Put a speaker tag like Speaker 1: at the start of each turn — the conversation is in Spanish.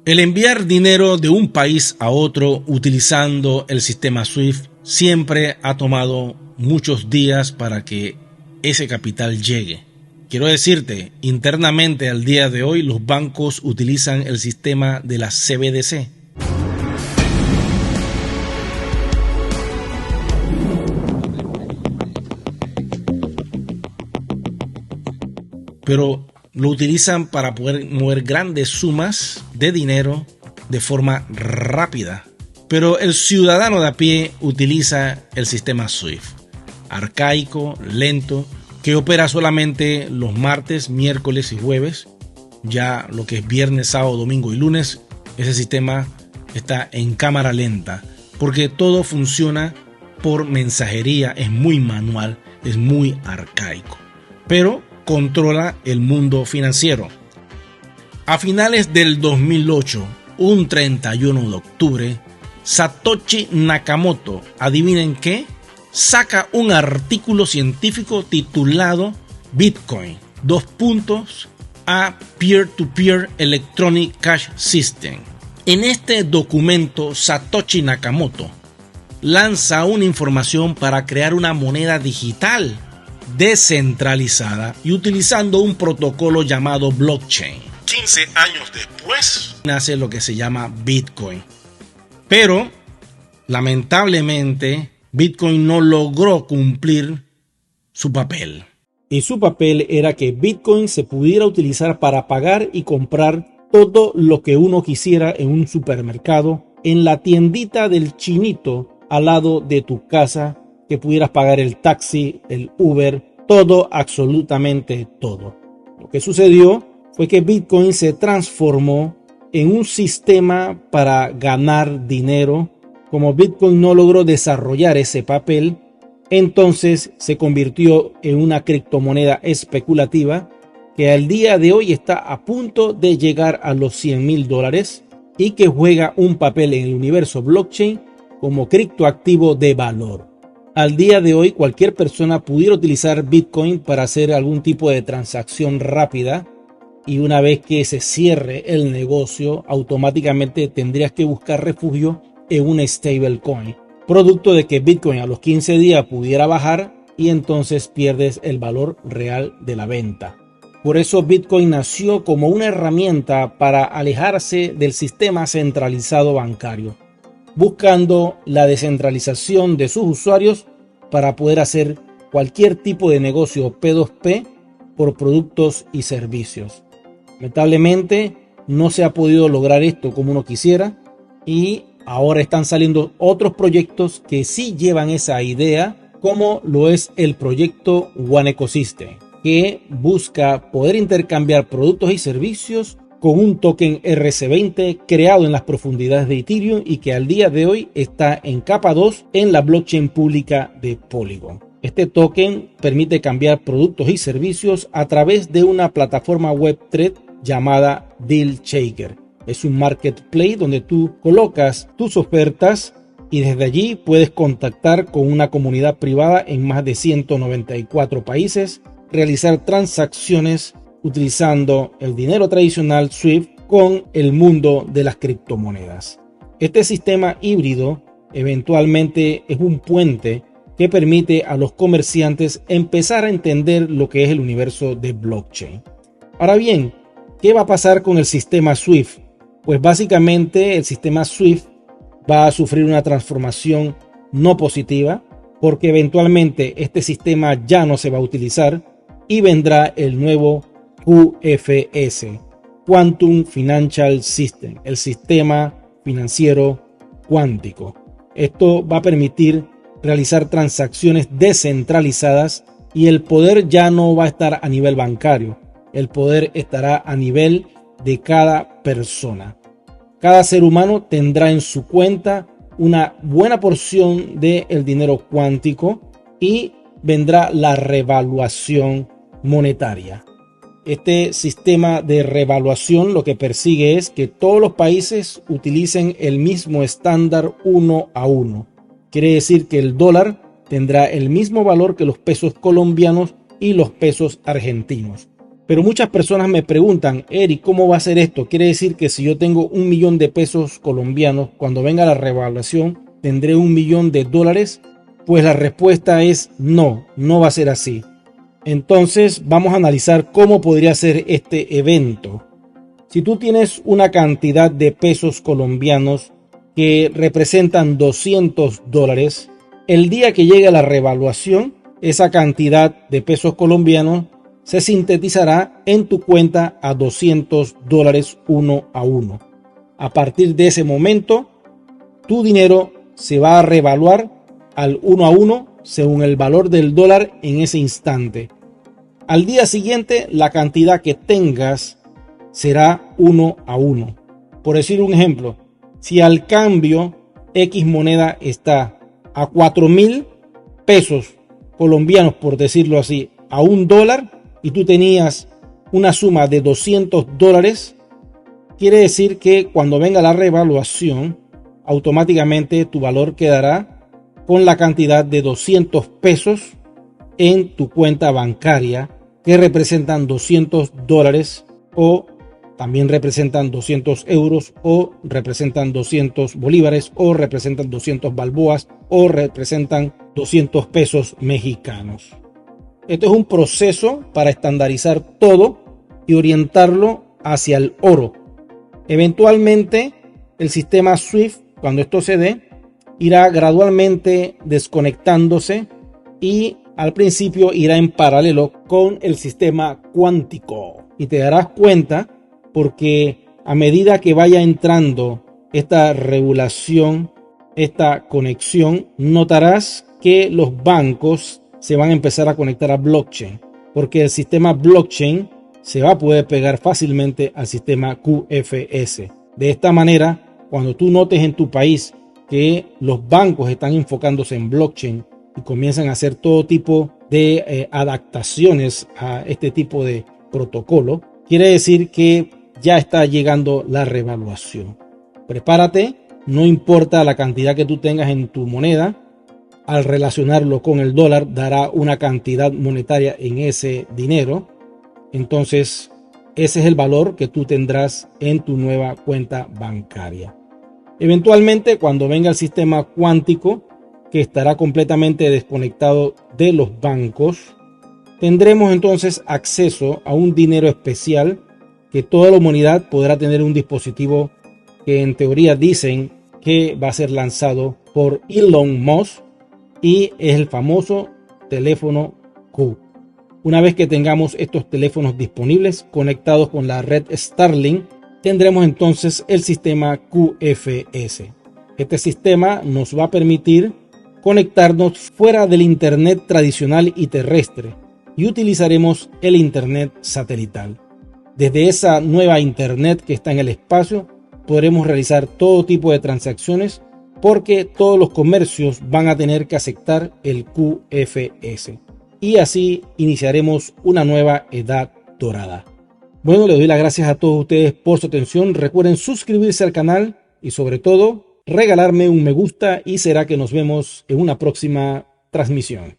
Speaker 1: El enviar dinero de un país a otro utilizando el sistema SWIFT siempre ha tomado muchos días para que ese capital llegue. Quiero decirte, internamente al día de hoy los bancos utilizan el sistema de la CBDC. Pero lo utilizan para poder mover grandes sumas de dinero de forma rápida. Pero el ciudadano de a pie utiliza el sistema SWIFT, arcaico, lento, que opera solamente los martes, miércoles y jueves. Ya lo que es viernes, sábado, domingo y lunes, ese sistema está en cámara lenta, porque todo funciona por mensajería, es muy manual, es muy arcaico. Pero controla el mundo financiero. A finales del 2008, un 31 de octubre, Satoshi Nakamoto, ¿adivinen qué? Saca un artículo científico titulado Bitcoin, a Peer-to-Peer Electronic Cash System. En este documento, Satoshi Nakamoto lanza una información para crear una moneda digital descentralizada y utilizando un protocolo llamado blockchain. 15 años después nace lo que se llama Bitcoin. Pero, lamentablemente, Bitcoin no logró cumplir su papel. Y su papel era que Bitcoin se pudiera utilizar para pagar y comprar todo lo que uno quisiera en un supermercado, en la tiendita del chinito al lado de tu casa, que pudieras pagar el taxi, el Uber, todo, absolutamente todo. Lo que sucedió fue que Bitcoin se transformó en un sistema para ganar dinero. Como Bitcoin no logró desarrollar ese papel, entonces se convirtió en una criptomoneda especulativa que al día de hoy está a punto de llegar a los $100,000 y que juega un papel en el universo blockchain como criptoactivo de valor. Al día de hoy cualquier persona pudiera utilizar Bitcoin para hacer algún tipo de transacción rápida, y una vez que se cierre el negocio automáticamente tendrías que buscar refugio en una stablecoin, producto de que Bitcoin a los 15 días pudiera bajar y entonces pierdes el valor real de la venta. Por eso Bitcoin nació como una herramienta para alejarse del sistema centralizado bancario, buscando la descentralización de sus usuarios para poder hacer cualquier tipo de negocio P2P por productos y servicios. Lamentablemente no se ha podido lograr esto como uno quisiera, y ahora están saliendo otros proyectos que sí llevan esa idea, como lo es el proyecto One Ecosystem, que busca poder intercambiar productos y servicios con un token RC20 creado en las profundidades de Ethereum y que al día de hoy está en capa 2 en la blockchain pública de Polygon. Este token permite cambiar productos y servicios a través de una plataforma Web3 llamada DealShaker. Es un marketplace donde tú colocas tus ofertas y desde allí puedes contactar con una comunidad privada en más de 194 países, realizar transacciones utilizando el dinero tradicional SWIFT con el mundo de las criptomonedas. Este sistema híbrido eventualmente es un puente que permite a los comerciantes empezar a entender lo que es el universo de blockchain. Ahora bien, ¿qué va a pasar con el sistema SWIFT? Pues básicamente el sistema SWIFT va a sufrir una transformación no positiva, porque eventualmente este sistema ya no se va a utilizar y vendrá el nuevo QFS, Quantum Financial System, el sistema financiero cuántico. Esto va a permitir realizar transacciones descentralizadas y el poder ya no va a estar a nivel bancario, el poder estará a nivel de cada persona. Cada ser humano tendrá en su cuenta una buena porción del dinero cuántico y vendrá la revaluación monetaria. Este sistema de revaluación lo que persigue es que todos los países utilicen el mismo estándar 1 a 1. Quiere decir que el dólar tendrá el mismo valor que los pesos colombianos y los pesos argentinos. Pero muchas personas me preguntan, Eric, ¿cómo va a ser esto? ¿Quiere decir que si yo tengo 1.000.000 de pesos colombianos, cuando venga la revaluación, tendré 1.000.000 de dólares? Pues la respuesta es no, no va a ser así. Entonces vamos a analizar cómo podría ser este evento. Si tú tienes una cantidad de pesos colombianos que representan 200 dólares, el día que llegue la revaluación, esa cantidad de pesos colombianos se sintetizará en tu cuenta a 200 dólares uno a uno. A partir de ese momento, tu dinero se va a revaluar al 1 a 1 según el valor del dólar en ese instante. Al día siguiente, la cantidad que tengas será 1 a 1. Por decir un ejemplo, si al cambio X moneda está a 4.000 pesos colombianos, por decirlo así, a $1, y tú tenías una suma de 200 dólares, quiere decir que cuando venga la revaluación, automáticamente tu valor quedará con la cantidad de 200 pesos en tu cuenta bancaria, que representan 200 dólares o también representan 200 euros o representan 200 bolívares o representan 200 balboas o representan 200 pesos mexicanos. Esto es un proceso para estandarizar todo y orientarlo hacia el oro. Eventualmente, el sistema SWIFT, cuando esto se dé, irá gradualmente desconectándose y al principio irá en paralelo con el sistema cuántico. Y te darás cuenta porque a medida que vaya entrando esta regulación, esta conexión, notarás que los bancos se van a empezar a conectar a blockchain, porque el sistema blockchain se va a poder pegar fácilmente al sistema QFS. De esta manera, cuando tú notes en tu país que los bancos están enfocándose en blockchain y comienzan a hacer todo tipo de adaptaciones a este tipo de protocolo, quiere decir que ya está llegando la revaluación. Prepárate, no importa la cantidad que tú tengas en tu moneda, al relacionarlo con el dólar dará una cantidad monetaria en ese dinero. Entonces ese es el valor que tú tendrás en tu nueva cuenta bancaria. Eventualmente, cuando venga el sistema cuántico, que estará completamente desconectado de los bancos, tendremos entonces acceso a un dinero especial que toda la humanidad podrá tener, un dispositivo que en teoría dicen que va a ser lanzado por Elon Musk, y es el famoso teléfono Q. Una vez que tengamos estos teléfonos disponibles conectados con la red Starlink, tendremos entonces el sistema QFS. Este sistema nos va a permitir conectarnos fuera del internet tradicional y terrestre y utilizaremos el internet satelital. Desde esa nueva internet que está en el espacio podremos realizar todo tipo de transacciones, porque todos los comercios van a tener que aceptar el QFS. Y así iniciaremos una nueva edad dorada. Bueno, le doy las gracias a todos ustedes por su atención. Recuerden suscribirse al canal y sobre todo regalarme un me gusta, y será que nos vemos en una próxima transmisión.